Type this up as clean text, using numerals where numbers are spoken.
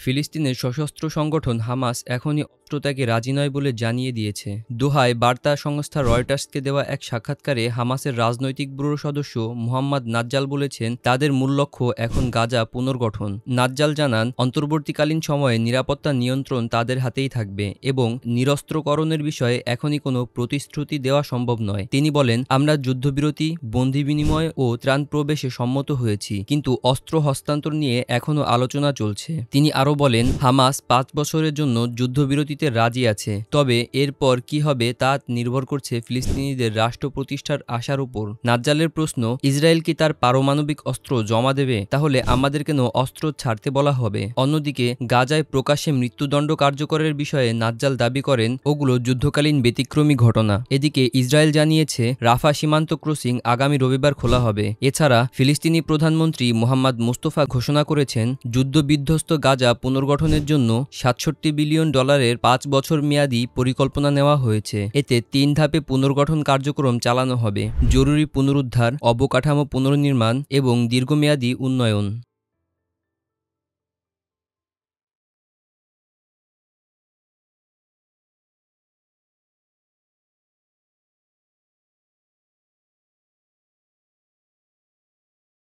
ফিলিস্তিনের সশস্ত্র সংগঠন হামাস এখনই অস্ত্র ত্যাগে রাজি নয় বলে জানিয়ে দিয়েছে। দোহায় বার্তা সংস্থা রয়টার্সকে দেওয়া এক সাক্ষাৎকারে হামাসের রাজনৈতিক ব্যুরো সদস্য মুহাম্মদ নাজ্জাল বলেছেন, তাদের মূল লক্ষ্য এখন গাজা পুনর্গঠন। নাজ্জাল জানান, অন্তর্বর্তীকালীন সময়ে নিরাপত্তা নিয়ন্ত্রণ তাদের হাতেই থাকবে এবং নিরস্ত্রকরণের বিষয়ে এখনই কোনো প্রতিশ্রুতি দেওয়া সম্ভব নয়। তিনি বলেন, আমরা যুদ্ধবিরতি, বন্দি বিনিময় ও ত্রাণ প্রবেশে সম্মত হয়েছি, কিন্তু অস্ত্র হস্তান্তর নিয়ে এখনও আলোচনা চলছে। তিনি আরও বলেন, হামাস ৫ বছরের জন্য যুদ্ধবিরতিতে রাজি আছে, তবে এরপর কি হবে তা নির্ভর করছে ফিলিস্তিনিদের রাষ্ট্র প্রতিষ্ঠার আশার উপর। নাজ্জালের প্রশ্ন, ইসরায়েল কি তার পারমাণবিক অস্ত্র জমা দেবে? তাহলে আমাদের কেন অস্ত্র ছাড়তে বলা হবে? অন্যদিকে গাজায় প্রকাশ্যে মৃত্যুদণ্ড কার্যকরের বিষয়ে নাজ্জাল দাবি করেন, ওগুলো যুদ্ধকালীন ব্যতিক্রমী ঘটনা। এদিকে ইসরায়েল জানিয়েছে, রাফা সীমান্ত ক্রসিং আগামী রবিবার খোলা হবে। এছাড়া ফিলিস্তিনি প্রধানমন্ত্রী মোহাম্মদ মুস্তফা ঘোষণা করেছেন, যুদ্ধবিধ্বস্ত গাজা পুনর্গঠনের জন্য $৬৭ বিলিয়ন ৫ বছর মেয়াদী পরিকল্পনা নেওয়া হয়েছে। এতে ৩ ধাপে পুনর্গঠন কার্যক্রম চালানো হবে: জরুরি পুনরুদ্ধার, অবকাঠামো পুনর্নির্মাণ এবং দীর্ঘমেয়াদী উন্নয়ন।